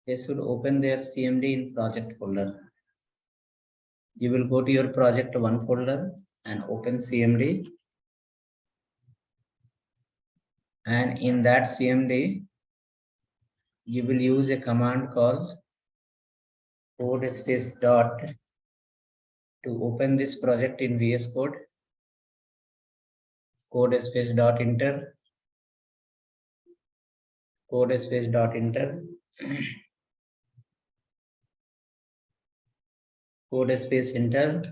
they should open their CMD in project folder. You will go to your project 1 folder and open CMD. And in that CMD, you will use a command called code space dot to open this project in VS Code. Code space dot enter. Code space dot enter. Code space enter.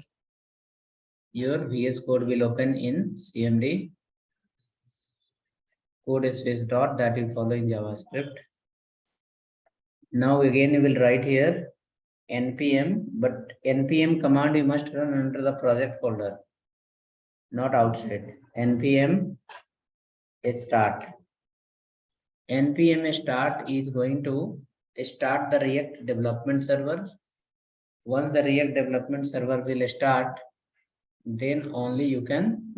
Your VS Code will open in CMD. Code space dot that you follow in JavaScript. Now again you will write here npm, but npm command you must run under the project folder, not outside. Npm start. Npm start is going to start the React development server. Once the React development server will start, then only you can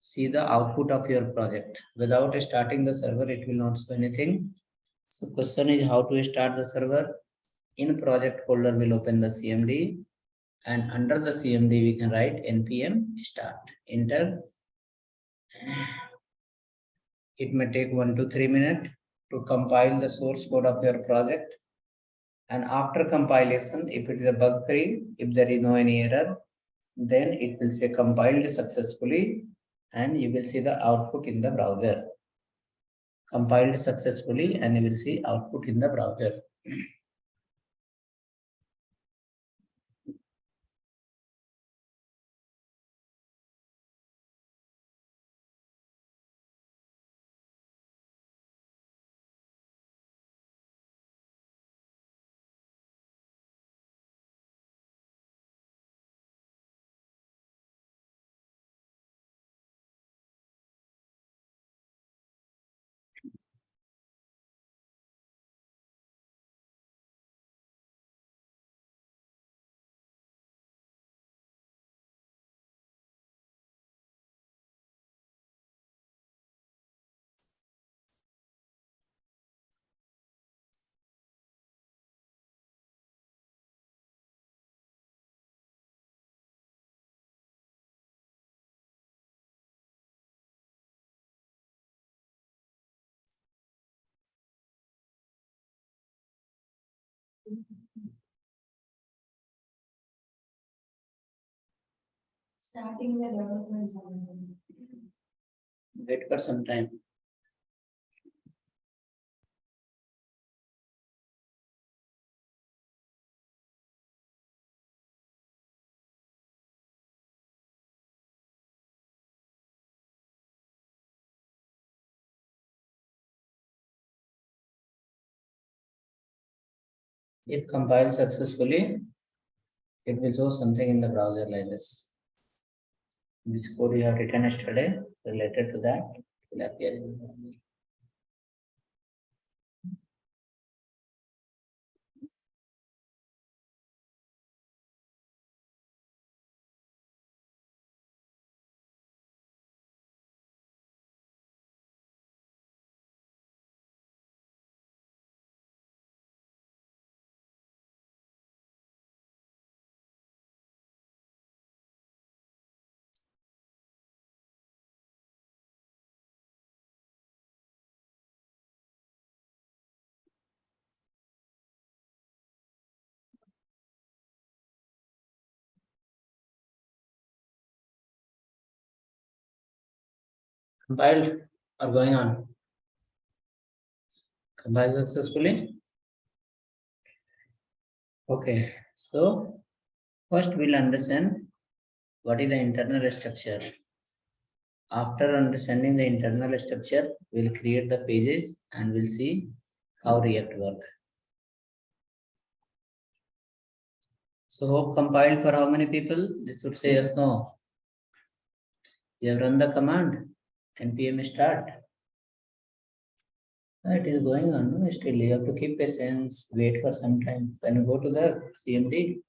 see the output of your project. Without starting the server, it will not show anything. So question is how to start the server. In project folder will open the CMD, and under the CMD we can write npm start. Enter. It may take 1 to 3 minutes to compile the source code of your project. And after compilation, if it is a bug free, if there is no any error, then it will say compiled successfully, and you will see the output in the browser. Compiled successfully, and you will see output in the browser. Starting the development. Wait for some time. If compiled successfully, it will show something in the browser like this. This code you have written yesterday related to that will appear in the browser. Compiled or going on? Compiled successfully? Okay, so first we'll understand what is the internal structure. After understanding the internal structure, we'll create the pages and we'll see how React works. So hope compiled for how many people? This would say yes, no. You have run the command npm start. It is going on. No? Still, you have to keep patience, wait for some time. When you go to the CMD,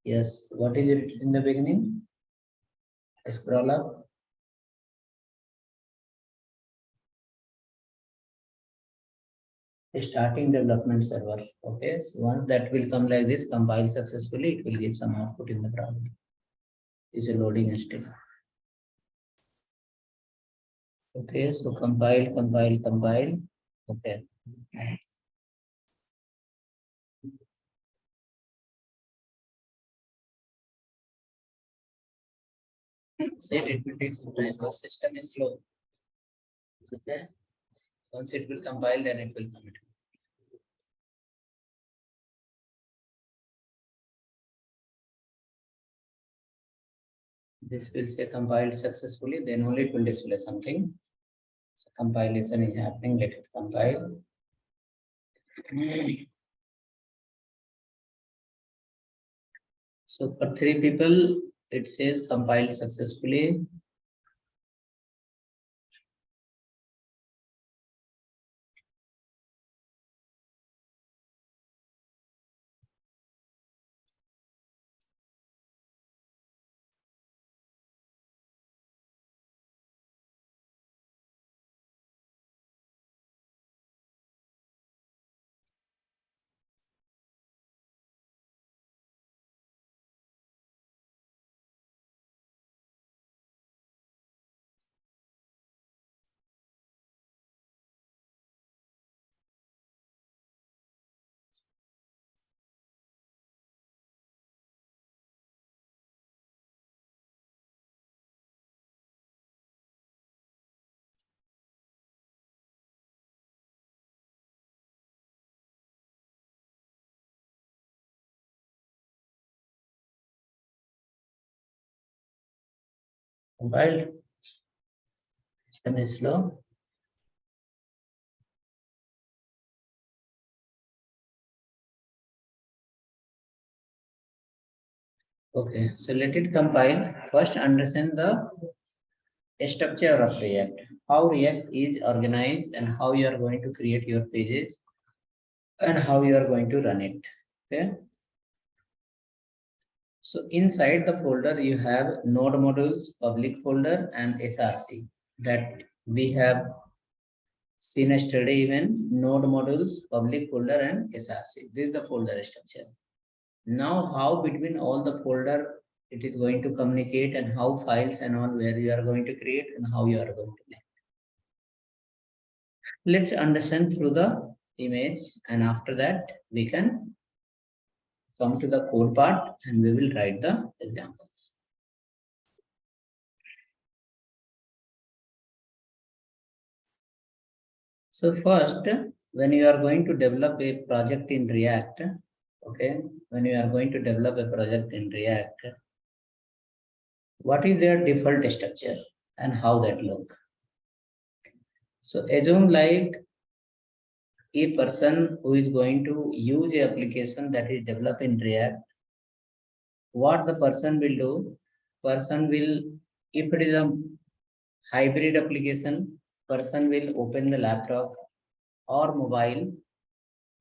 yes, what is it in the beginning? Scroll up. starting development server. Okay, so once that will come like this, compile successfully, it will give some output in the browser. Is a loading still. Okay, so compile. Okay. Said it will take some time. Our system is slow. Okay. Once it will compile, then it will commit. This will say compiled successfully, then only it will display something. So compilation is happening. Let it compile. So for 3 people, it says compiled successfully. Compiled. System is slow. Okay, so let it compile. First, understand the structure of React, how React is organized, and how you are going to create your pages, and how you are going to run it. Okay. So inside the folder, you have node modules, public folder, and SRC that we have seen yesterday. Even node modules, public folder, and SRC. This is the folder structure. Now, how between all the folder it is going to communicate, and how files and all where you are going to create, and how you are going to make. Let's understand through the image, and after that we can come to the code part and we will write the examples. So first, when you are going to develop a project in React, okay, when you are going to develop a project in React, what is their default structure and how that look? So assume like a person who is going to use a application that is developed in React, what the person will do, person will, if it is a hybrid application, person will open the laptop or mobile,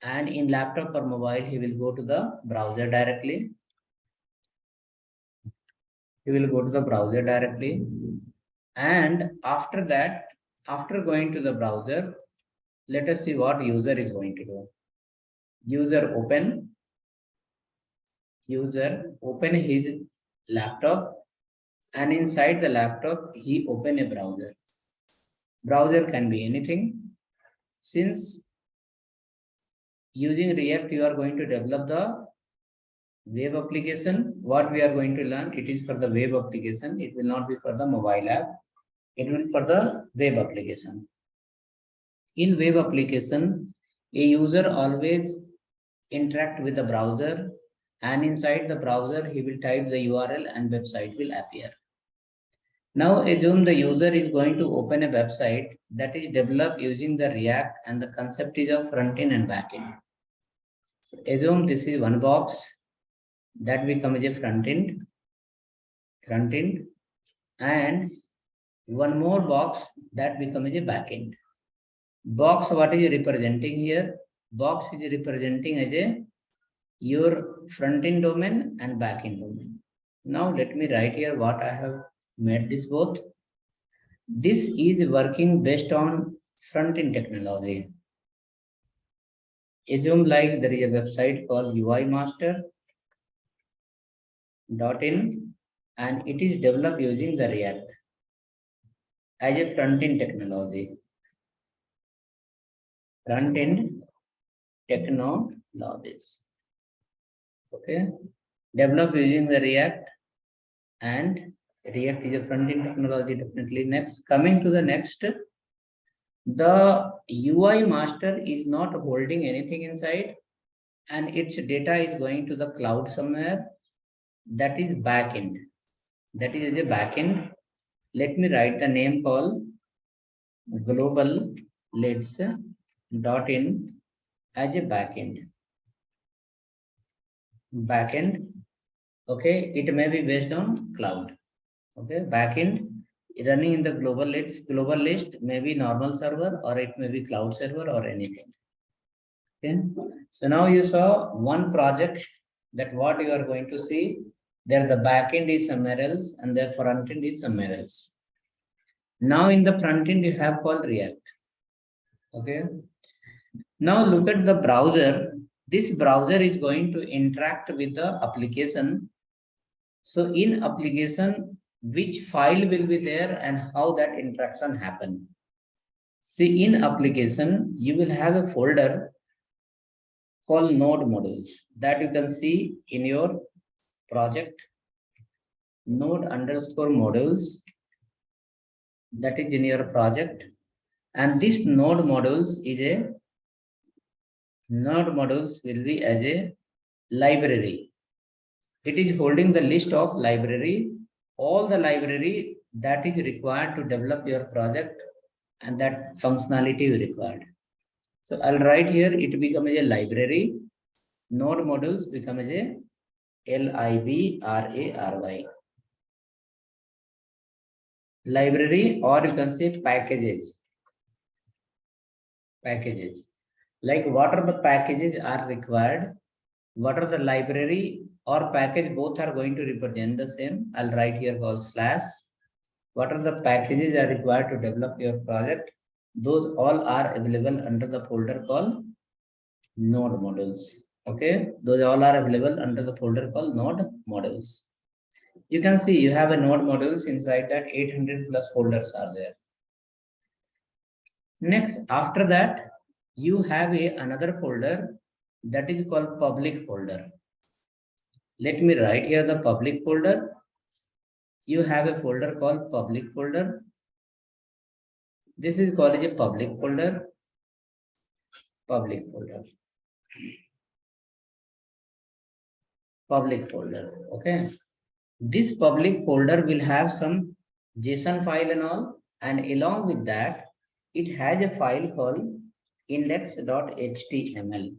and in laptop or mobile, he will go to the browser directly. He will go to the browser directly. And after that, after going to the browser, let us see what user is going to do. User open his laptop, and inside the laptop, he open a browser. Browser can be anything. Since using React, you are going to develop the web application. What we are going to learn, it is for the web application. It will not be for the mobile app. It will be for the web application. In web application, a user always interact with the browser, and inside the browser, he will type the URL and website will appear. Now assume the user is going to open a website that is developed using the React, and the concept is of front end and back end. So assume this is one box that becomes a front end, and one more box that becomes a back end. Box, what is representing here? Box is representing as a your front end domain and back end domain. Now let me write here what I have made this both. This is working based on front end technology. Assume like there is a website called uimaster.in and it is developed using the React as a front-end technology. Front-end technologies. Okay. Developed using the React and React is a front-end technology definitely. Next, coming to the next, the UI master is not holding anything inside and its data is going to the cloud somewhere. That is backend. That is a backend. Let me write the name called global leads dot in as a backend. Backend. Okay, it may be based on cloud. Okay, backend running in the global list may be normal server or it may be cloud server or anything. Okay, so now you saw one project that what you are going to see there, the backend is somewhere else and the front end is somewhere else. Now in the front end you have called React. Okay, now look at the browser. This browser is going to interact with the application. So in application, which file will be there and how that interaction happen. See, in application, you will have a folder called node modules that you can see in your project. Node underscore modules that is in your project. And this node modules will be as a library. It is holding the list of library, all the library that is required to develop your project and that functionality you required. So I'll write here, it becomes a library, node modules become as a library. Library, or you can say packages. Like what are the packages are required, what are the library or package, both are going to represent the same. I'll write here called slash. What are the packages are required to develop your project? Those all are available under the folder called node modules. Okay, those all are available under the folder called node modules. You can see you have a node modules inside that 800 plus folders are there. Next, after that, you have another folder that is called public folder. Let me write here the public folder. You have a folder called public folder. This is called a public folder. Public folder. Okay. This public folder will have some JSON file and all, and along with that, it has a file called index.html.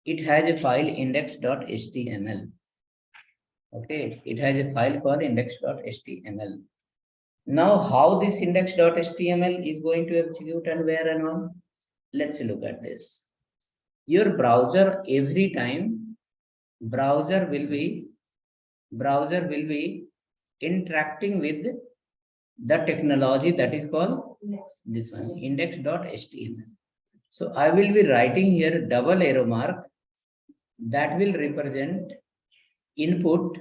It has a file index.html. Okay, it has a file called index.html. Now, how this index.html is going to execute and where and all? Let's look at this. Your browser, every time, browser will be interacting with the technology that is called this one, index.html. So I will be writing here double arrow mark that will represent input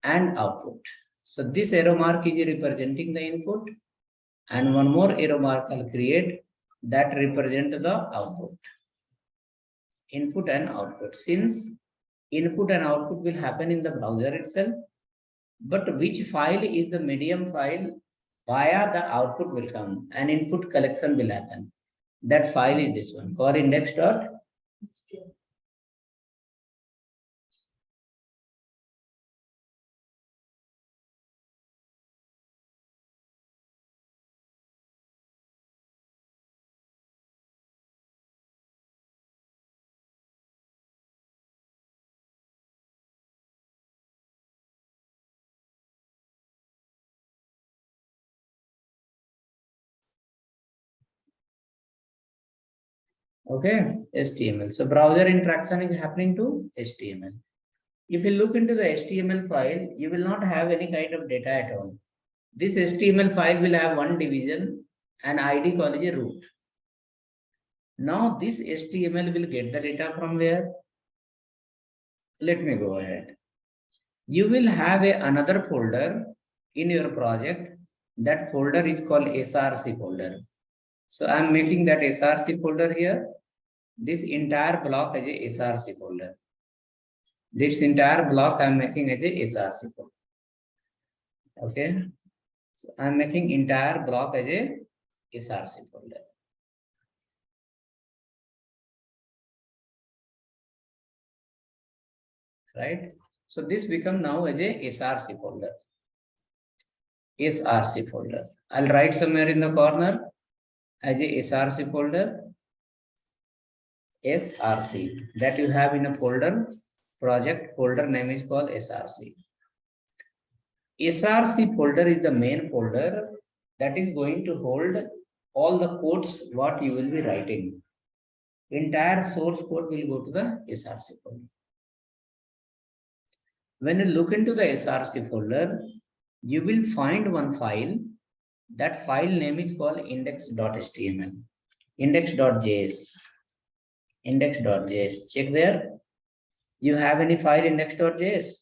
and output. So this arrow mark is representing the input and one more arrow mark I'll create that represent the output. Input and output. Since input and output will happen in the browser itself, but which file is the medium file via the output will come and input collection will happen. That file is this one called index.html. Okay, HTML. So browser interaction is happening to HTML. If you look into the HTML file, you will not have any kind of data at all. This HTML file will have one division and ID called a root. Now this HTML will get the data from where? Let me go ahead. You will have another folder in your project. That folder is called SRC folder. So I'm making that SRC folder here. This entire block as a SRC folder. This entire block I'm making as a SRC folder. Okay. So I'm making entire block as a SRC folder. Right. So this become now as a SRC folder. SRC folder. I'll write somewhere in the corner as a SRC folder. SRC that you have in a folder. Project folder name is called SRC. SRC folder is the main folder that is going to hold all the codes what you will be writing. Entire source code will go to the SRC folder. When you look into the SRC folder, you will find one file. That file name is called index.html, index.js, index.js. Check there. You have any file index.js? Yes,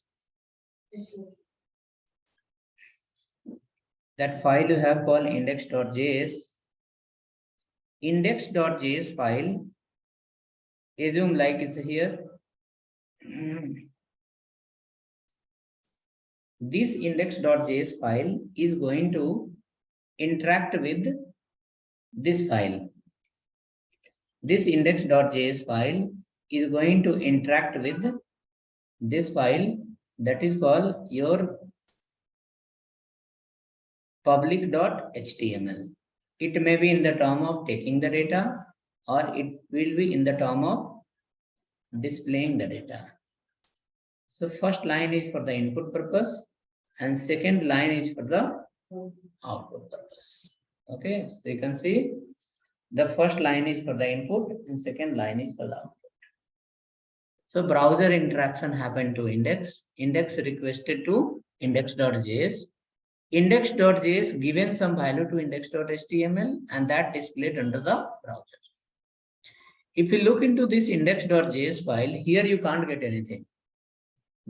sir. That file you have called index.js. Index.js file, assume like it's here. This index.js file is going to interact with this file. This index.js file is going to interact with this file that is called your public.html. It may be in the term of taking the data, or it will be in the term of displaying the data. So first line is for the input purpose and second line is for the output purpose. Okay, so you can see the first line is for the input and second line is for the output. So browser interaction happened to index. Index requested to index.js. Index.js given some value to index.html and that displayed under the browser. If you look into this index.js file, here you can't get anything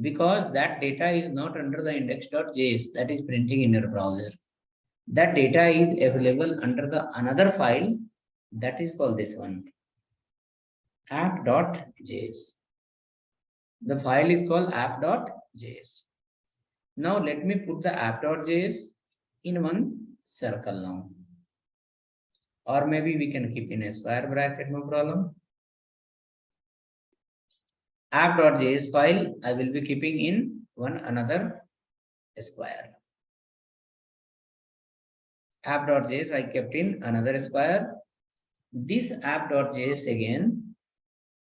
because that data is not under the index.js that is printing in your browser. That data is available under the another file that is called this one, app.js. The file is called app.js. Now let me put the app.js in one circle now. Or maybe we can keep in a square bracket, no problem. App.js file I will be keeping in one another square. App.js I kept in another square. This app.js again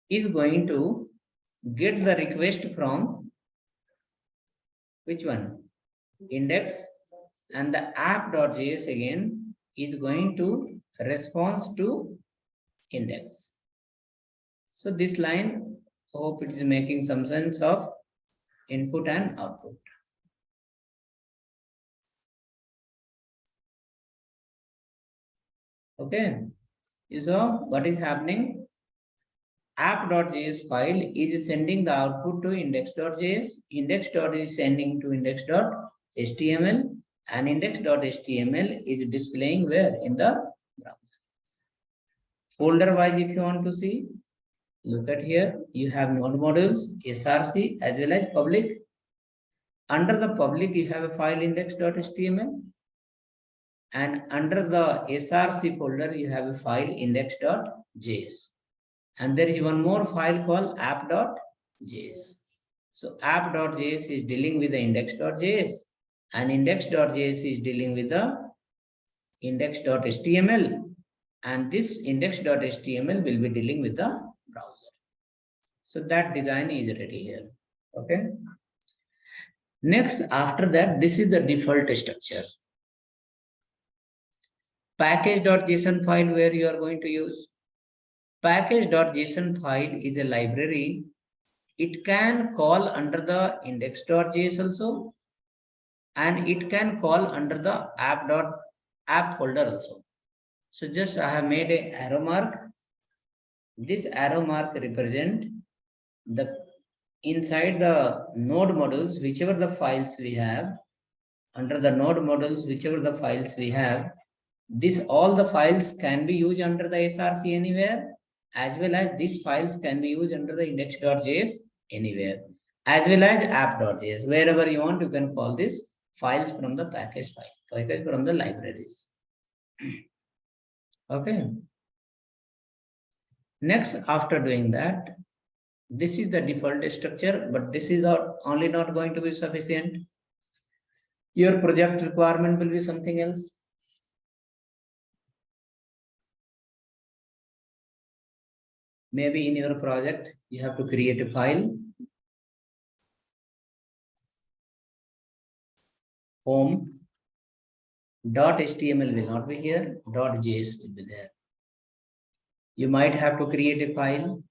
is going to get the request from which one? Index, and the app.js again is going to respond to index. So this line, hope it is making some sense of input and output. Okay, so what is happening? App.js file is sending the output to index.js, index.js is sending to index.html, and index.html is displaying where? In the browser. Folder wise, if you want to see, look at here, you have node modules, SRC as well as public. Under the public, you have a file index.html, and under the SRC folder, you have a file index.js. And there is one more file called app.js. So app.js is dealing with the index.js and index.js is dealing with the index.html. And this index.html will be dealing with the browser. So that design is ready here. Okay. Next, after that, this is the default structure. Package.json file where you are going to use. Package.json file is a library. It can call under the index.js also, and it can call under the app folder also. So just I have made a arrow mark This arrow mark represent the inside the node modules, whichever the files we have, under the node modules, whichever the files we have, this all the files can be used under the SRC anywhere, as well as these files can be used under the index.js anywhere, as well as app.js. Wherever you want, you can call this files from the package from the libraries. Okay. Next, after doing that, this is the default structure, but this is only not going to be sufficient. Your project requirement will be something else. Maybe in your project, you have to create a file. Home.html will not be here, .js will be there. You might have to create a file,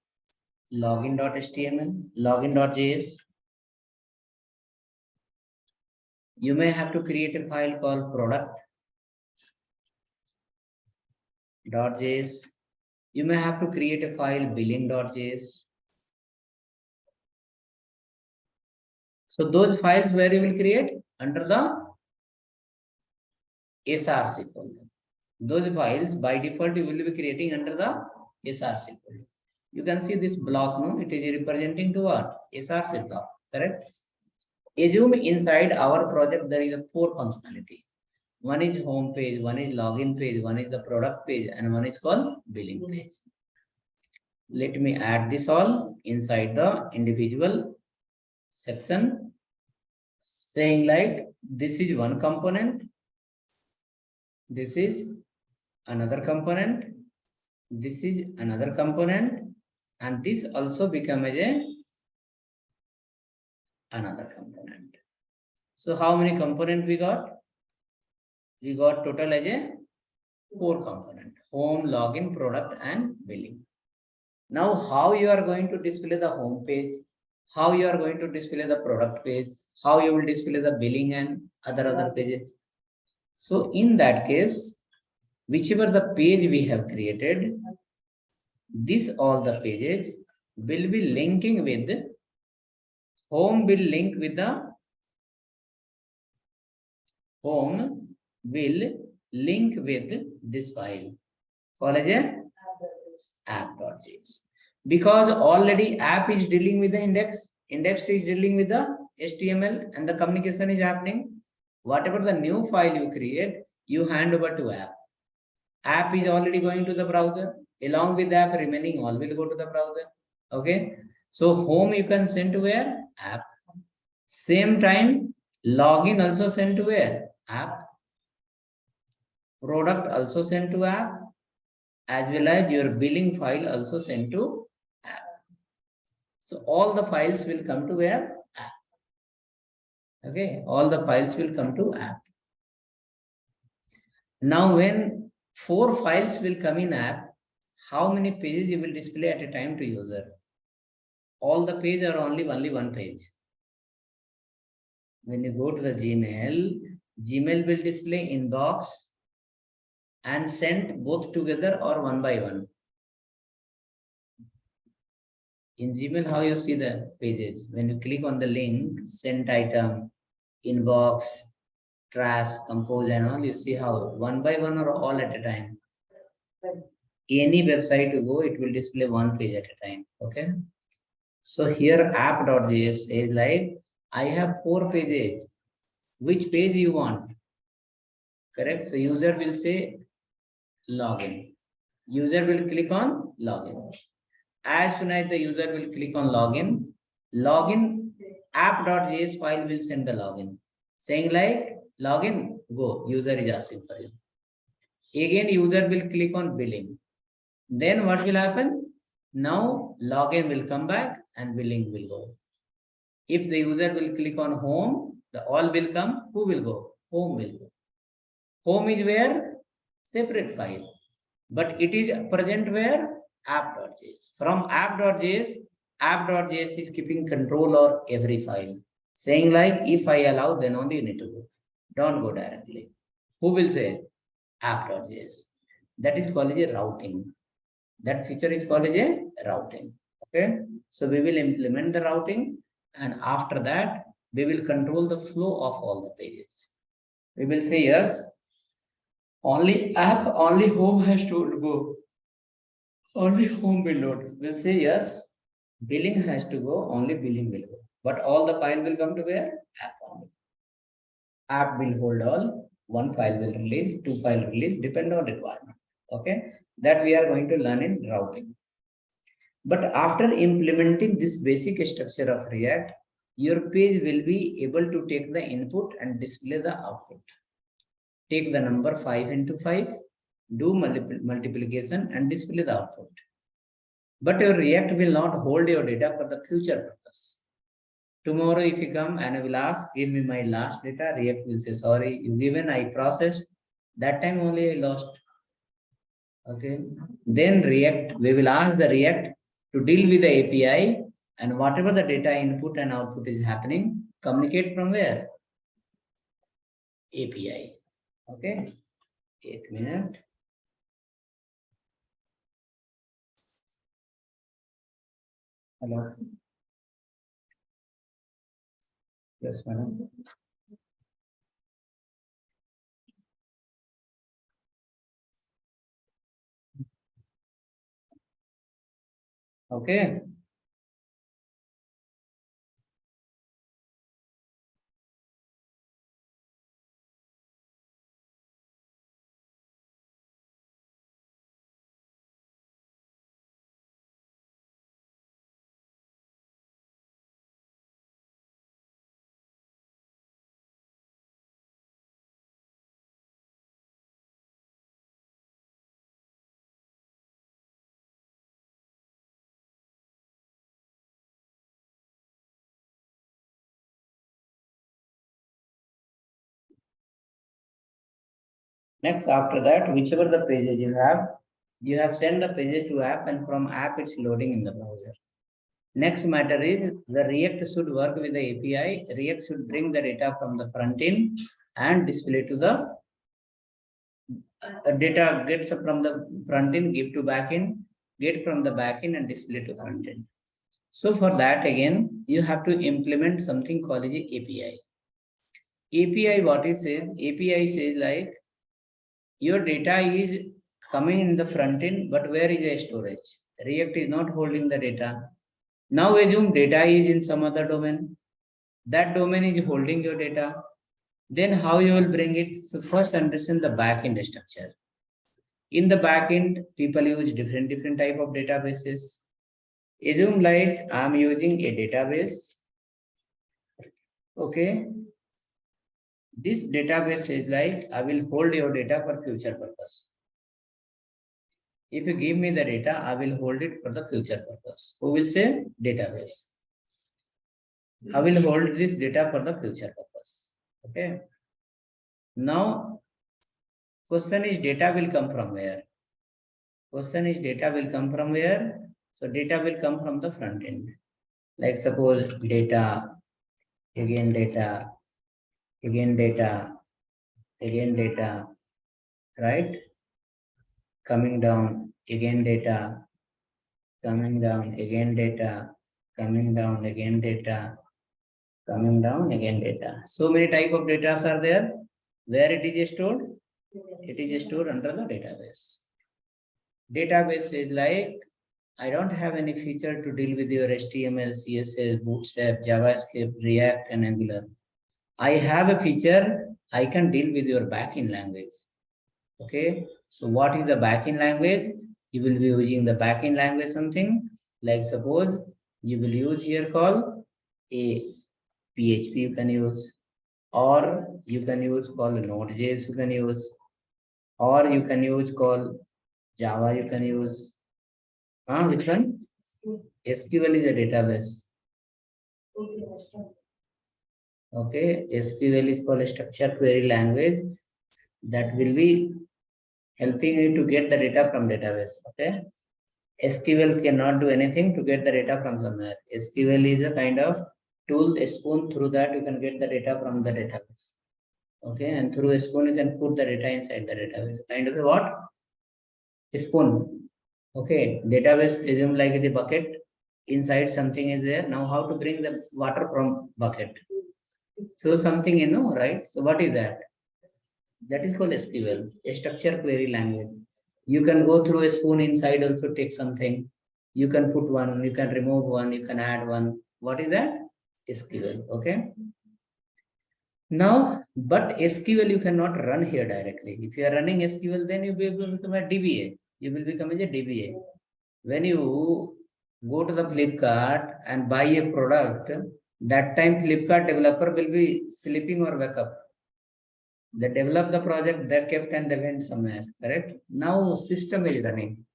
login.html, login.js. You may have to create a file called product.js. You may have to create a file billing.js. So those files where you will create under the SRC folder. Those files by default you will be creating under the SRC folder. You can see this block, no? It is representing to what? SRC block, correct? Assume inside our project there is a 4 functionality. One is home page, one is login page, one is the product page, and one is called billing page. Let me add this all inside the individual section, saying like this is one component, this is another component, this is another component, and this also becomes another component. So how many components we got? We got total as a 4 component: home, login, product, and billing. Now, how you are going to display the home page? How you are going to display the product page? How you will display the billing and other pages? So in that case, whichever the page we have created, this all the pages will be linking with home will link with the home will link with this file called as app.js. Because already app is dealing with the index is dealing with the HTML, and the communication is happening. Whatever the new file you create, you hand over to app. App is already going to the browser. Along with the app, remaining all will go to the browser. Okay. So home you can send to where? App. Same time, login also sent to where? App. Product also sent to app, as well as your billing file also sent to app. So all the files will come to where? App. Okay, all the files will come to app. Now when 4 files will come in app, how many pages you will display at a time to user? All the pages are only one page. When you go to the Gmail will display inbox and sent both together or one by one. In Gmail, how you see the pages? When you click on the link, sent item, inbox, trash, compose, and all, you see how one by one or all at a time. Any website you go, it will display one page at a time. Okay. So here app.js is like, I have 4 pages. Which page you want? Correct. So user will say login. User will click on login. As soon as the user will click on login app.js file will send the login, saying like login, go, user is asking for you. Again, user will click on billing. Then what will happen? Now login will come back and billing will go. If the user will click on home, the all will come. Who will go? Home will go. Home is where? Separate file. But it is present where? App.js. From app.js is keeping control of every file. Saying like, if I allow, then only you need to go. Don't go directly. Who will say? App.js. That is called a routing. That feature is called as a routing. Okay. So we will implement the routing, and after that, we will control the flow of all the pages. We will say yes, only app, only home has to go. Only home will load. We'll say yes, billing has to go, only billing will go. But all the file will come to where? App only. App will hold all, one file will release, two file release, depend on requirement. Okay, that we are going to learn in routing. But after implementing this basic structure of React, your page will be able to take the input and display the output. Take the number 5 into 5, do multiplication and display the output. But your React will not hold your data for the future purpose. Tomorrow, if you come and I will ask, give me my last data, React will say, sorry, you given, I processed. That time only I lost. Okay. Then React, we will ask the React to deal with the API, and whatever the data input and output is happening, communicate from where? API. Okay. 8 minutes. Hello. Yes, madam. Okay. Next, after that, whichever the pages you have sent the pages to app, and from app it's loading in the browser. Next matter is the React should work with the API. React should bring the data from the front end and display to the data gets from the front end, give to back end, get from the back end and display to front end. So for that, again, you have to implement something called the API. API, what it says? API says like your data is coming in the front end, but where is the storage? React is not holding the data. Now assume data is in some other domain. That domain is holding your data. Then how you will bring it? So first understand the backend structure. In the backend, people use different type of databases. Assume like I'm using a database. Okay. This database is like I will hold your data for future purpose. If you give me the data, I will hold it for the future purpose. Who will say? Database. I will hold this data for the future purpose. Okay. Now, question is data will come from where? Question is data will come from where? So data will come from the front end. Like suppose data, again data, again data, again data, right? Coming down, again data, coming down, again data, coming down, again data, coming down, again data. So many type of data are there. Where it is stored? It is stored under the database. Database is like, I don't have any feature to deal with your HTML, CSS, Bootstrap, JavaScript, React, and Angular. I have a feature, I can deal with your backend language. Okay, so what is the backend language? You will be using the backend language something, like suppose you will use here call a PHP you can use, or you can use call Node.js you can use, or you can use call Java you can use. Which one? SQL is a database. Okay, SQL is called a structured query language that will be helping you to get the data from database. Okay, SQL cannot do anything to get the data from somewhere. SQL is a kind of tool, a spoon, through that you can get the data from the database. Okay, and through a spoon you can put the data inside the database. Kind of a what? A spoon. Okay, database assume like the bucket. Inside something is there. Now how to bring the water from bucket? So something right? So what is that? That is called SQL, a structure query language. You can go through a spoon inside also take something. You can put one, you can remove one, you can add one. What is that? SQL, okay? Now, but SQL you cannot run here directly. If you are running SQL, then you will become a DBA. You will become a DBA. When you go to the Flipkart and buy a product, that time Flipkart developer will be sleeping or wake up. They develop the project, they kept and they went somewhere, correct? Now system is running.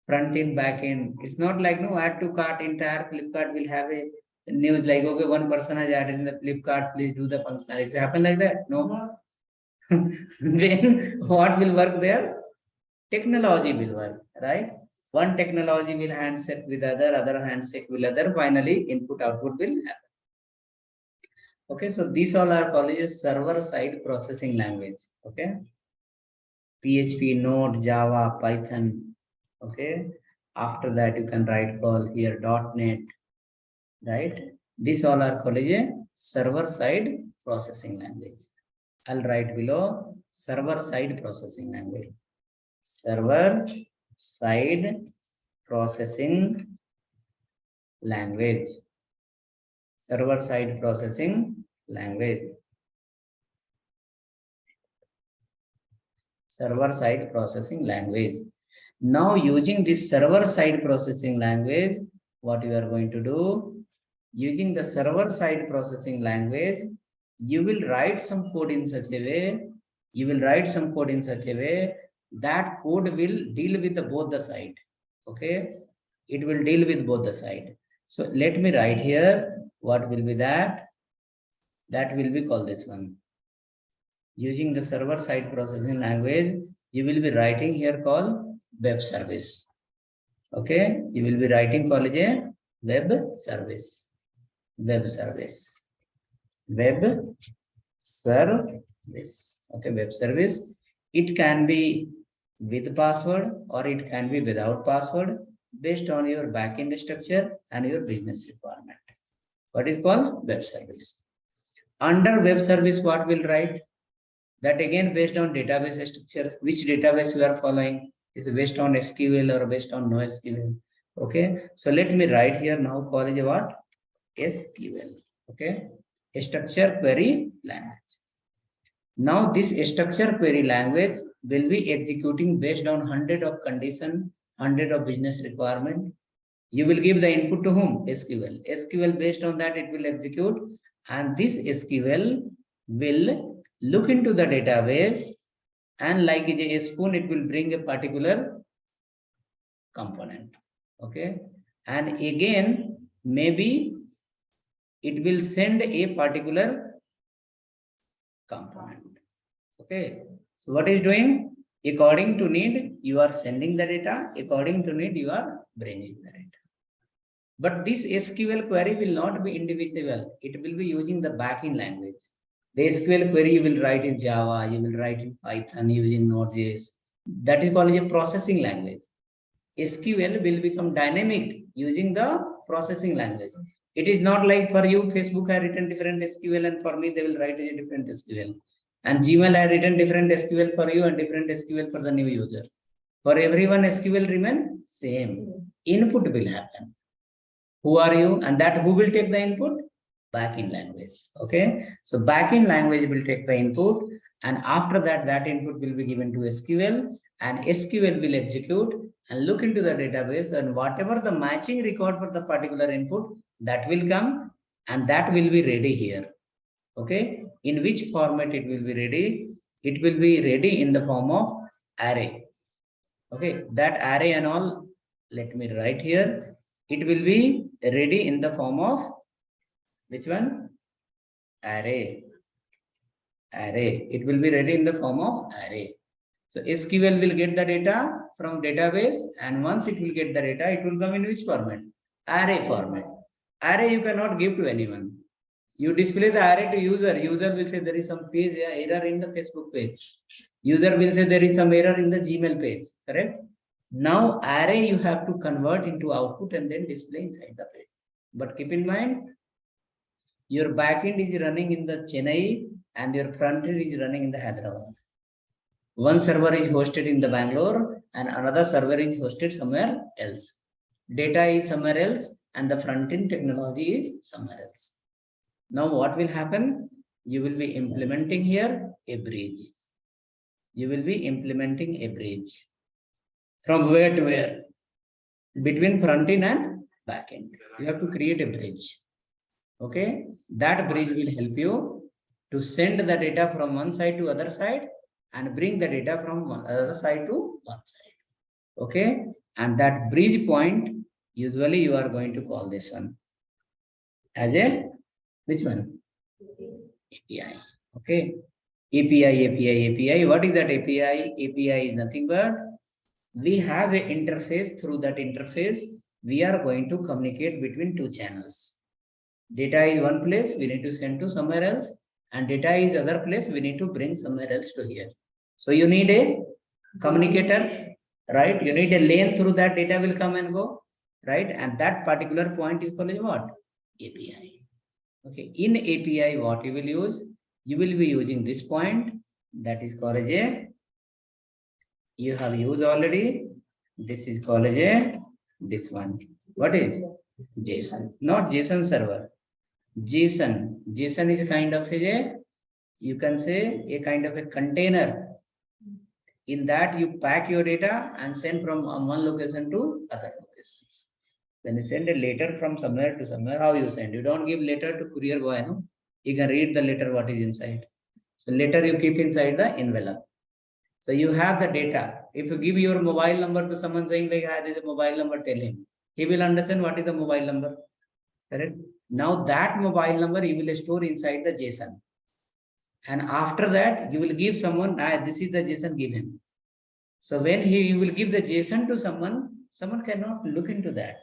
Front end, back end. It's not like no add to cart, entire Flipkart will have a news like, okay, one person has added in the Flipkart, please do the functionality. It's happen like that? No. Then what will work there? Technology will work, right? One technology will handshake with other handshake with other. Finally, input output will happen. Okay, so these all are called server-side processing language. Okay, PHP, Node, Java, Python. Okay, after that you can write call here .NET. Right, these all are called a server-side processing language. I'll write below server-side processing language. Server-side processing language. Server-side processing language. Server-side processing language. Now using this server-side processing language, what you are going to do? Using the server-side processing language, you will write some code in such a way, that code will deal with both the side. Okay, it will deal with both the side. So let me write here, what will be that? That will be called this one. Using the server-side processing language, you will be writing here called web service. Okay, you will be writing called a web service. Web service. Web service. Okay, web service. It can be with password or it can be without password based on your backend structure and your business requirement. What is called web service? Under web service, what will write? That again based on database structure, which database you are following is based on SQL or based on NoSQL. Okay, so let me write here now call it what? SQL. Okay, a structure query language. Now this structure query language will be executing based on 100 of condition, 100 of business requirement. You will give the input to whom? SQL. SQL based on that it will execute, and this SQL will look into the database and like a spoon, it will bring a particular component. Okay, and again maybe it will send a particular component. Okay, so what is doing? According to need, you are sending the data. According to need, you are bringing the data. But this SQL query will not be individual. It will be using the backend language. The SQL query you will write in Java, you will write in Python using Node.js. That is called a processing language. SQL will become dynamic using the processing language. It is not like for you, Facebook has written different SQL and for me, they will write a different SQL. And Gmail has written different SQL for you and different SQL for the new user. For everyone, SQL remain same. Input will happen. Who are you? And that who will take the input? Backend language. Okay. So backend language will take the input. And after that, that input will be given to SQL and SQL will execute and look into the database and whatever the matching record for the particular input that will come and that will be ready here. Okay. In which format it will be ready? It will be ready in the form of array. Okay. That array and all, let me write here. It will be ready in the form of which one? Array. Array. It will be ready in the form of array. So SQL will get the data from database and once it will get the data, it will come in which format? Array format. Array you cannot give to anyone. You display the array to user. User will say there is some page error in the Facebook page. User will say there is some error in the Gmail page. Correct? Now array you have to convert into output and then display inside the page. But keep in mind, your backend is running in the Chennai and your front end is running in the Hyderabad. One server is hosted in the Bangalore and another server is hosted somewhere else. Data is somewhere else and the front end technology is somewhere else. Now what will happen? You will be implementing here a bridge. You will be implementing a bridge. From where to where? Between front end and back end. You have to create a bridge. Okay, that bridge will help you to send the data from one side to other side and bring the data from one other side to one side. Okay, and that bridge point, usually you are going to call this one as a, which one? API. Okay, API. What is that API? API is nothing but we have an interface. Through that interface, we are going to communicate between two channels. Data is one place, we need to send to somewhere else, and data is other place, we need to bring somewhere else to here. So you need a communicator, right? You need a lane through that data will come and go, right? And that particular point is called what? API. Okay, in API, what you will use? You will be using this point, that is called as a, you have used already, this is called as a, this one. What is? JSON, not JSON server. JSON. JSON is a kind of a, you can say a kind of a container. In that you pack your data and send from one location to other location. When you send a letter from somewhere to somewhere, how you send? You don't give letter to courier boy, no? He can read the letter what is inside. So letter you keep inside the envelope. So you have the data. If you give your mobile number to someone saying like, ah, there is a mobile number, tell him. He will understand what is the mobile number. Correct? Now that mobile number you will store inside the JSON. And after that, you will give someone, this is the JSON, give him. So when you will give the JSON to someone, someone cannot look into that.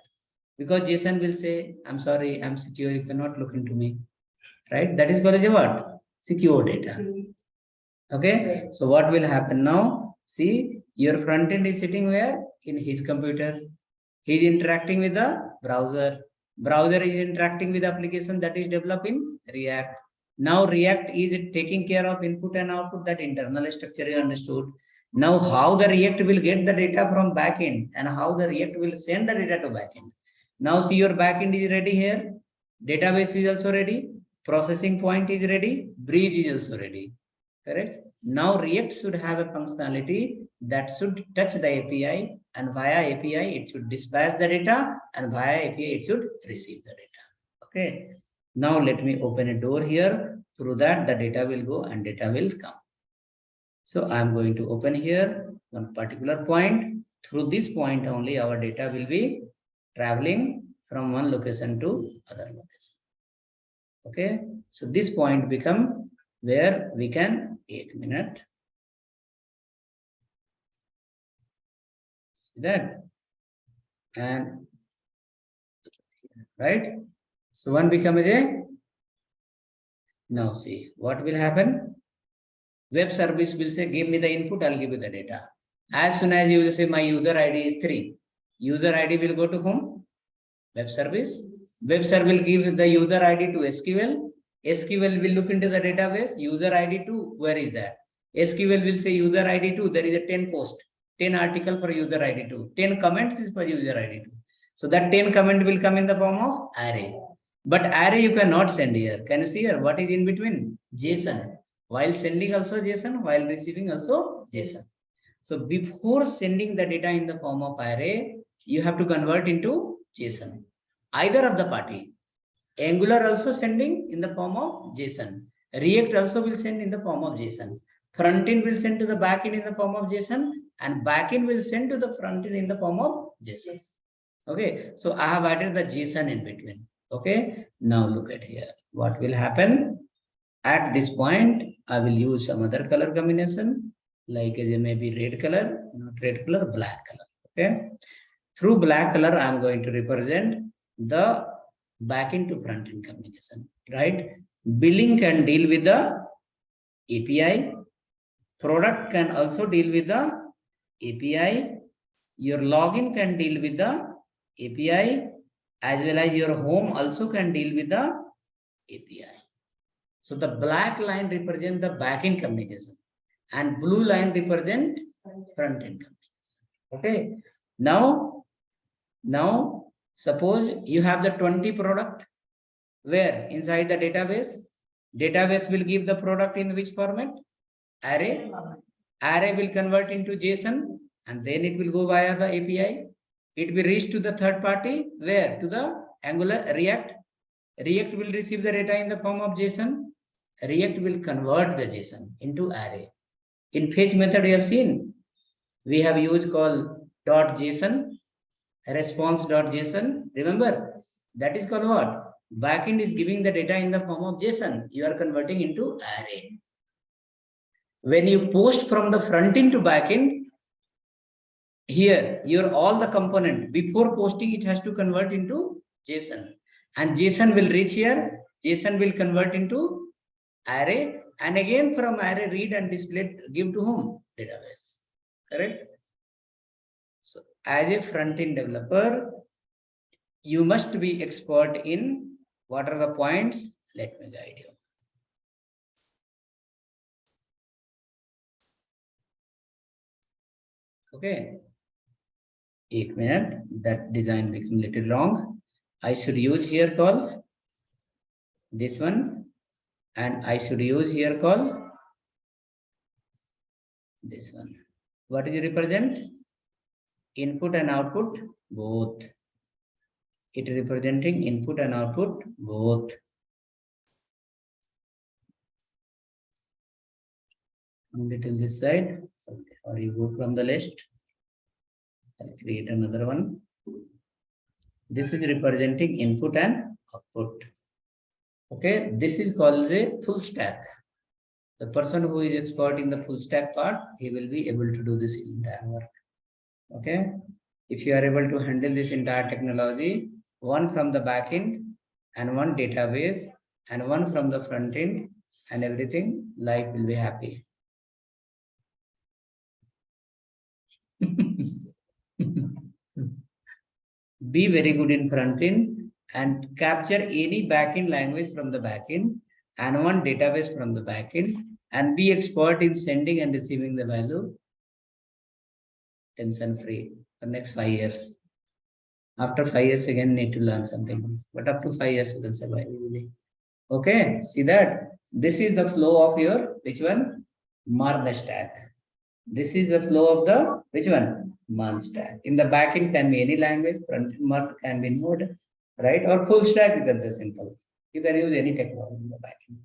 Because JSON will say, I'm sorry, I'm secure, you cannot look into me. Right? That is called as what? Secure data. Okay? So what will happen now? See, your front end is sitting where? In his computer. He is interacting with the browser. Browser is interacting with the application that is developed in React. Now React is taking care of input and output, that internal structure is understood. Now how the React will get the data from backend and how the React will send the data to backend. Now see, your backend is ready here. Database is also ready. Processing point is ready. Bridge is also ready. Correct? Now React should have a functionality that should touch the API, and via API it should dispatch the data, and via API it should receive the data. Okay. Now let me open a door here. Through that the data will go and data will come. So I am going to open here one particular point. Through this point only our data will be traveling from one location to other location. Okay. So this point become where we can 8 minutes. See that? And right. So one become a, now see what will happen. Web service will say, give me the input, I'll give you the data. As soon as you will say my user ID is 3, user ID will go to whom? Web service. Web server will give the user ID to SQL. SQL will look into the database. User ID 2, where is that? SQL will say user ID 2, there is a 10 post, 10 article for user ID 2, 10 comments is for user ID 2. So that 10 comment will come in the form of array. But array you cannot send here. Can you see here what is in between? JSON. While sending also JSON, while receiving also JSON. So before sending the data in the form of array, you have to convert into JSON. Either of the party. Angular also sending in the form of JSON. React also will send in the form of JSON. Frontend will send to the backend in the form of JSON, and backend will send to the frontend in the form of JSON. Okay, so I have added the JSON in between. Okay, now look at here. What will happen? At this point, I will use some other color combination, like maybe red color, not red color, black color. Okay, through black color, I am going to represent the backend to front end communication, right? Billing can deal with the API. Product can also deal with the API. Your login can deal with the API as well as your home also can deal with the API. So the black line represent the backend communication and blue line represent front-end communication. Okay. Now, suppose you have the 20 product where inside the database will give the product in which format? Array. Array will convert into JSON and then it will go via the API. It will reach to the third party where? To the Angular React. React will receive the data in the form of JSON. React will convert the JSON into array. In fetch method you have seen, we have used called .json, response.json. Remember, that is called what? Backend is giving the data in the form of JSON. You are converting into array. When you post from the front end to backend, here your all the component before posting it has to convert into JSON, and JSON will reach here. JSON will convert into array, and again from array read and display give to whom? Database. Correct? So as a front-end developer, you must be expert in what are the points? Let me guide you. Okay. 1 minute, that design became little wrong. I should use here call this one, and I should use here call this one. What is it represent? Input and output both. It representing input and output both. Little this side, or you go from the list. I'll create another one. This is representing input and output. Okay, this is called a full stack. The person who is expert in the full stack part, he will be able to do this entire work. Okay, if you are able to handle this entire technology, one from the back end and one database and one from the front end and everything, life will be happy. Be very good in front end and capture any backend language from the backend and one database from the backend, and be expert in sending and receiving the value tension free for next 5 years. After 5 years again need to learn something else, but up to 5 years you can survive easily. Okay, see that this is the flow of your which one? Mark stack. This is the flow of the which one? Mark stack. In the backend can be any language, front end mark can be Node, right? Or full stack, you can say simple. You can use any technology in the backend.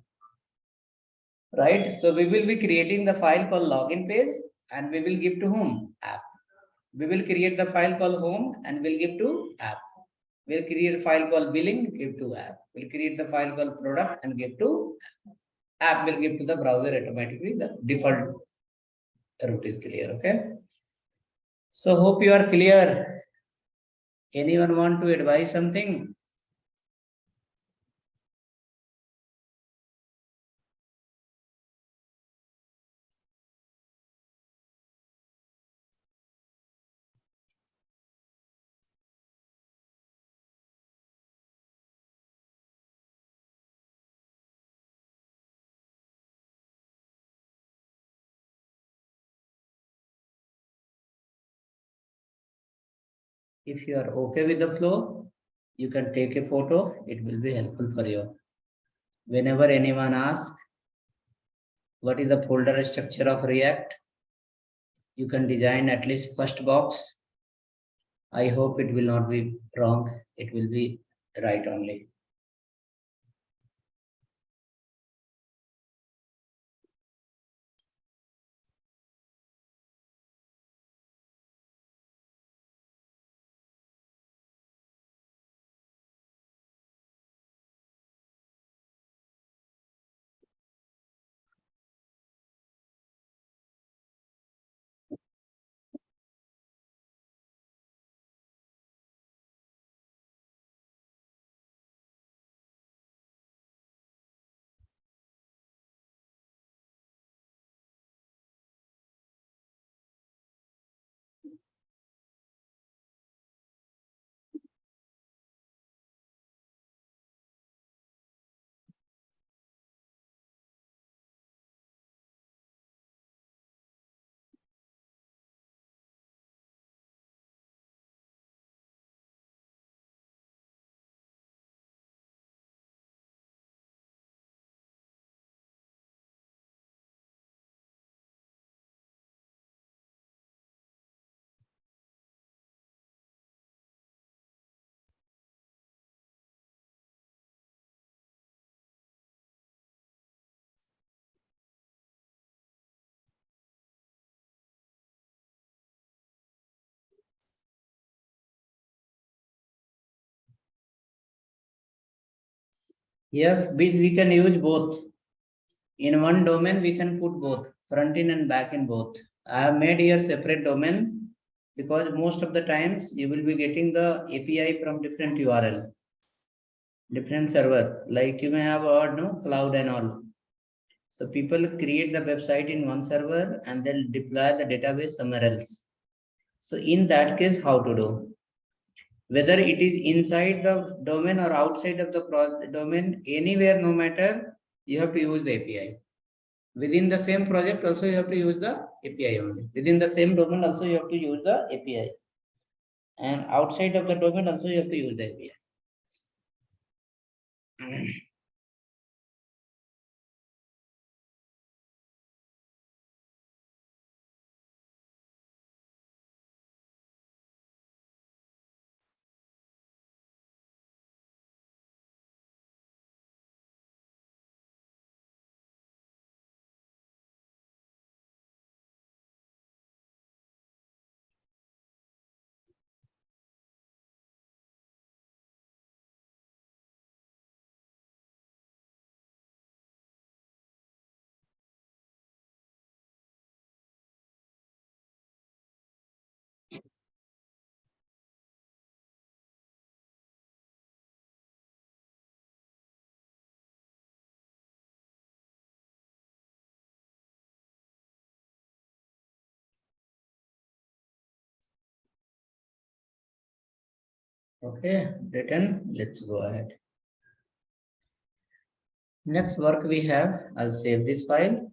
Right? So we will be creating the file called login page and we will give to whom? App. We will create the file called home and we'll give to app. We'll create a file called billing, give to app. We'll create the file called product and give to app. App will give to the browser automatically. The default route is clear. Okay. So hope you are clear. Anyone want to advise something? If you are okay with the flow, you can take a photo. It will be helpful for you. Whenever anyone asks, what is the folder structure of React? You can design at least first box. I hope it will not be wrong. It will be right only. Yes, we can use both. In one domain, we can put both front end and back end both. I have made here separate domain because most of the times you will be getting the API from different URL, different server. Like you may have heard, no, cloud and all. So people create the website in one server and then deploy the database somewhere else. So in that case, how to do? Whether it is inside the domain or outside of the domain, anywhere, no matter, you have to use the API. Within the same project also you have to use the API only. Within the same domain also you have to use the API. And outside of the domain also you have to use the API. Okay, written. Let's go ahead. Next work we have, I'll save this file.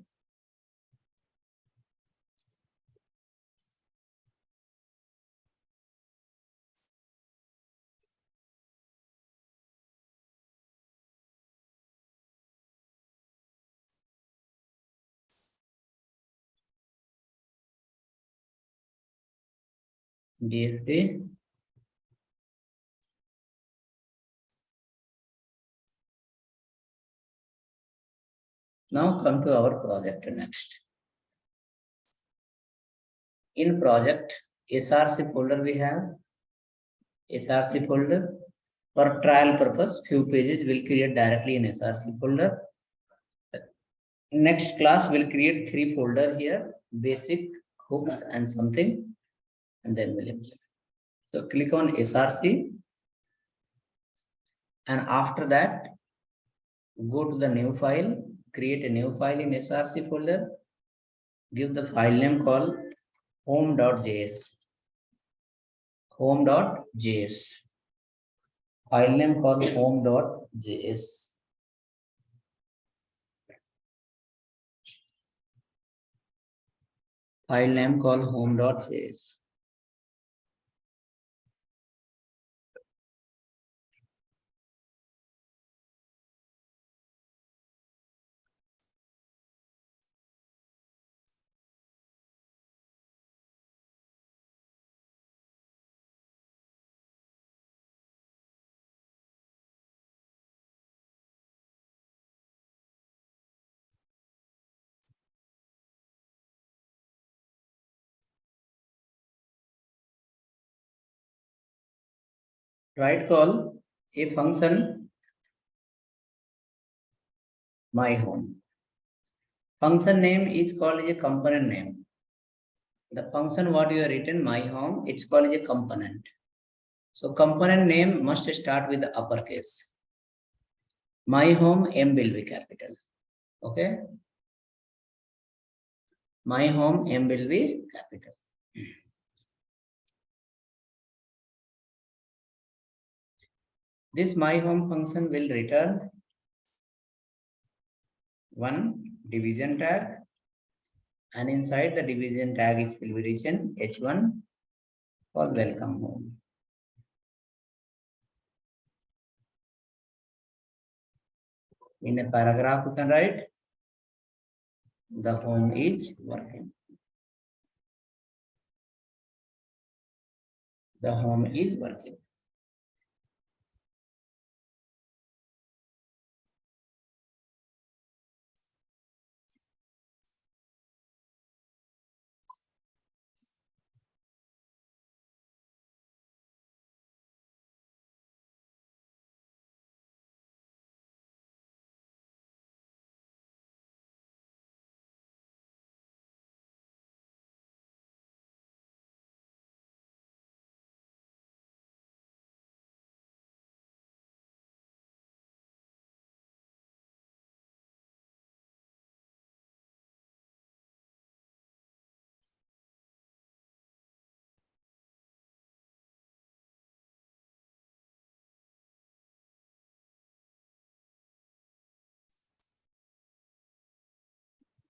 DFD. Now come to our project next. In project, SRC folder we have. SRC folder. For trial purpose, few pages will create directly in SRC folder. Next class will create 3 folder here, basic, hooks and something, and then we'll implement. So click on SRC, and after that, go to the new file, create a new file in SRC folder, give the file name called home.js. Home.js. File name called home.js. File name called home.js. Right call a function my home. Function name is called a component name. The function what you have written my home, it's called a component. So component name must start with the uppercase. My home M will be capital. Okay. My home M will be capital. This my home function will return one division tag, and inside the division tag it will be written H1 for welcome home. In a paragraph you can write the home is working. The home is working.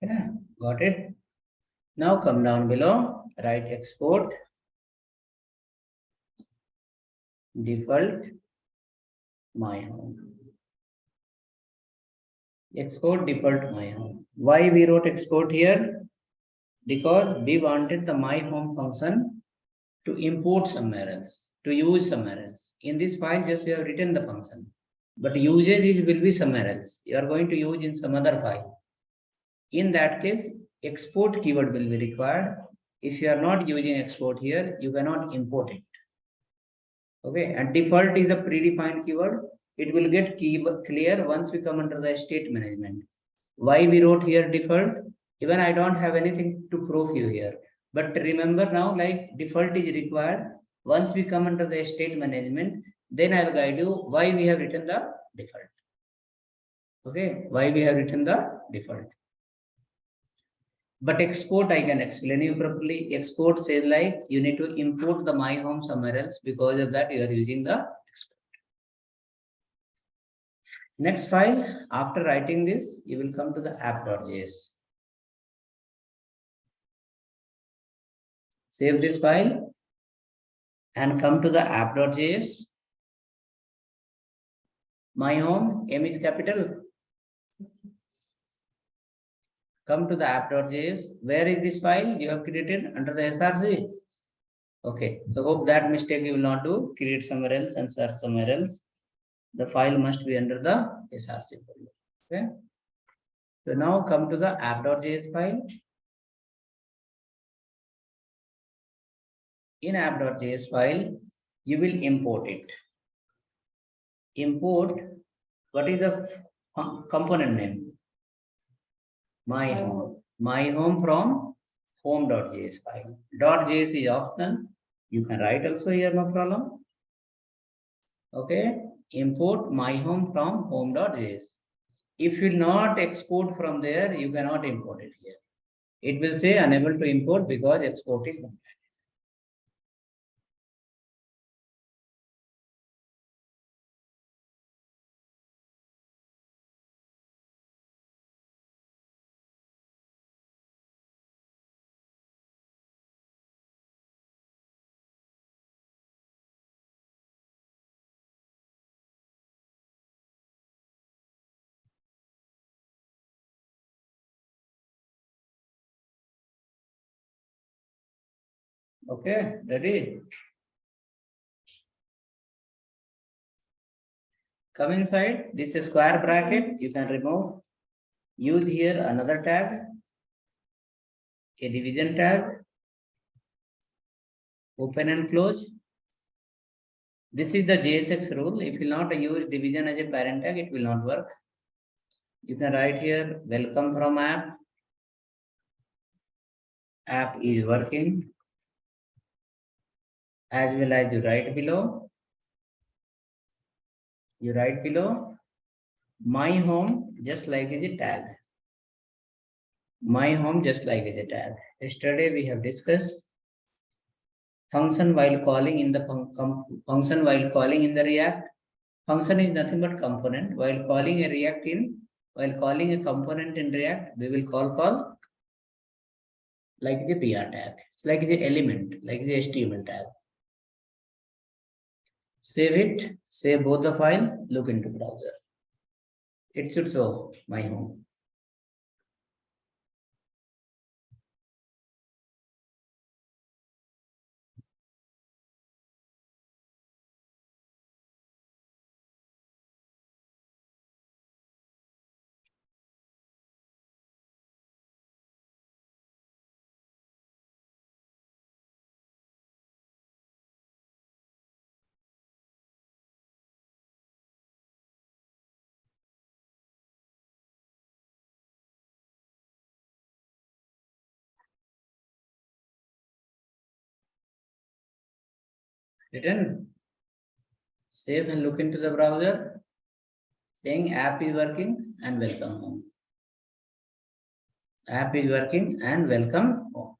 Yeah, got it. Now come down below, write export default my home. Export default my home. Why we wrote export here? Because we wanted the my home function to import somewhere else, to use somewhere else. In this file, just you have written the function, but usage is will be somewhere else. You are going to use in some other file. In that case, export keyword will be required. If you are not using export here, you cannot import it. Okay, and default is the predefined keyword. It will get clear once we come under the state management. Why we wrote here default? Even I don't have anything to prove you here. But remember now, like default is required. Once we come under the state management, then I'll guide you why we have written the default. Okay, why we have written the default. But export, I can explain you properly. Export says like you need to import the my home somewhere else. Because of that, you are using the export. Next file, after writing this, you will come to the app.js. Save this file and come to the app.js. My home, M is capital. Come to the app.js. Where is this file you have created? Under the SRC. Okay, so hope that mistake you will not do. Create somewhere else and search somewhere else. The file must be under the SRC folder. Okay. So now come to the app.js file. In app.js file, you will import it. Import, what is the component name? My home. My home from home.js file. .js is optional. You can write also here, no problem. Okay. Import my home from home.js. If you not export from there, you cannot import it here. It will say unable to import because export is not. Okay, ready? Come inside, this is square bracket, you can remove. Use here another tag, a division tag, open and close. This is the JSX rule. If you will not use division as a parent tag, it will not work. You can write here, welcome from app. App is working. As well as you write below. You write below, my home just like is a tag. My home just like is a tag. Yesterday we have discussed function while calling in the function while calling in the React. Function is nothing but component. While calling a component in React, we will call like the PR tag. It's like the element, like the HTML tag. Save it, save both the file, look into browser. It should show my home. Written. Save and look into the browser, saying app is working and welcome home. App is working and welcome home.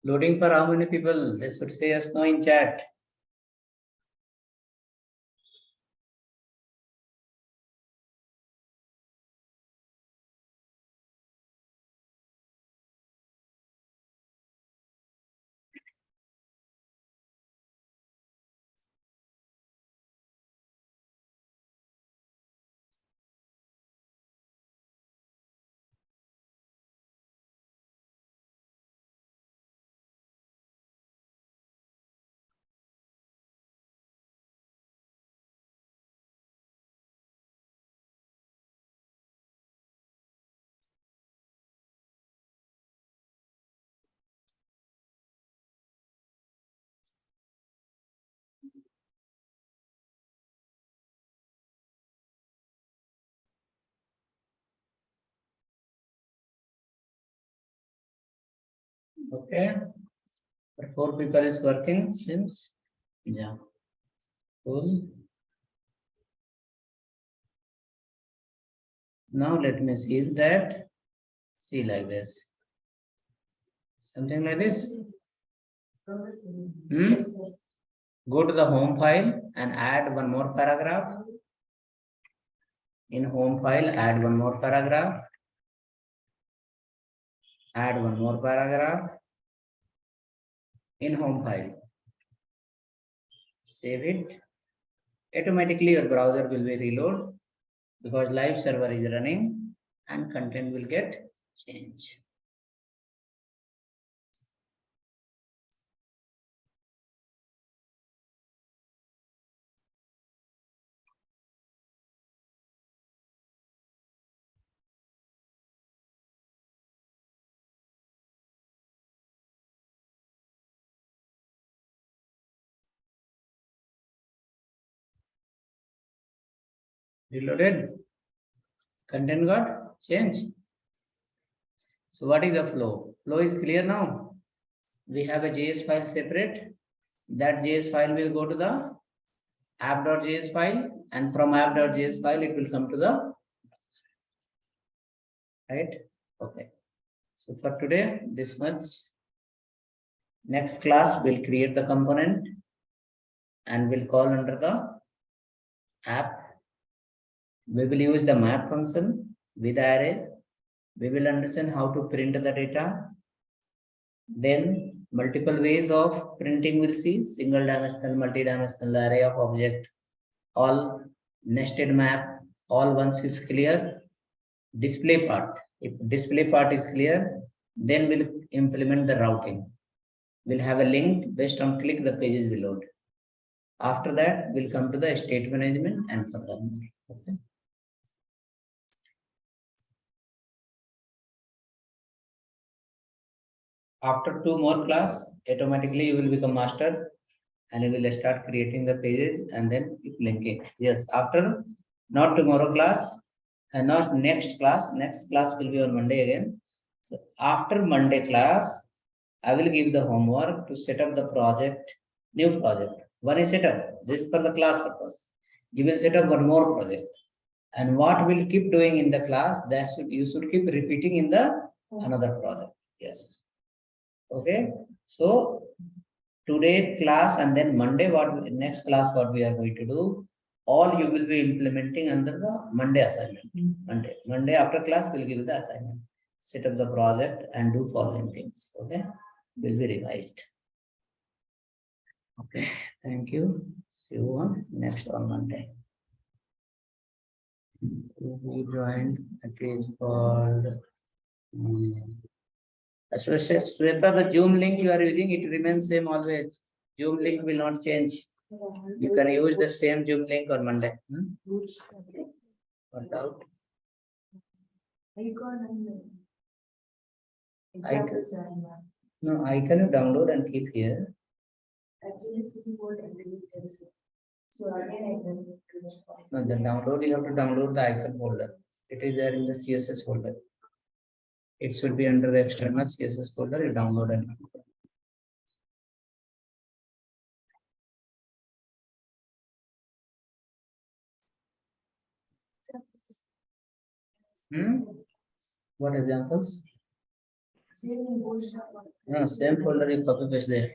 Loading for how many people? They should say yes, no in chat. Okay. For 4 people is working, seems. Yeah. Cool. Now let me see that. See like this. Something like this. Yes, sir. Go to the home file and add one more paragraph. In home file, add one more paragraph. Add one more paragraph. In home file. Save it. Automatically your browser will be reload because live server is running and content will get changed. Reloaded. Content got changed. So what is the flow? Flow is clear now. We have a JS file separate. That JS file will go to the app.js file, and from app.js file it will come to the right. Okay. So for today, this much. Next class we'll create the component and we'll call under the app. We will use the map function with array. We will understand how to print the data. Then multiple ways of printing we'll see: single dimensional, multi-dimensional, array of object, all nested map, all once is clear. Display part. If display part is clear, then we'll implement the routing. We'll have a link based on click the pages will load. After that, we'll come to the state management and further. Okay. After 2 more class, automatically you will become master and you will start creating the pages and then keep linking. Yes, after not tomorrow class and not next class will be on Monday again. So after Monday class, I will give the homework to set up the project, new project. One is set up, this is for the class purpose. You will set up one more project. And what we'll keep doing in the class, that you should keep repeating in the another project. Yes. Okay. So today class and then Monday, next class, what we are going to do, all you will be implementing under the Monday assignment. Monday after class, we'll give you the assignment. Set up the project and do following things. Okay. Will be revised. Okay. Thank you. See you on next on Monday. Who joined a page called Shweta, the Zoom link you are using, it remains same always. Zoom link will not change. You can use the same Zoom link on Monday. What doubt? No, I can download and keep here. Actually, so again, I can. No, the download, you have to download the icon folder. It is there in the CSS folder. It should be under the external CSS folder. You download and what examples? Same in both. No, same folder you copy paste there.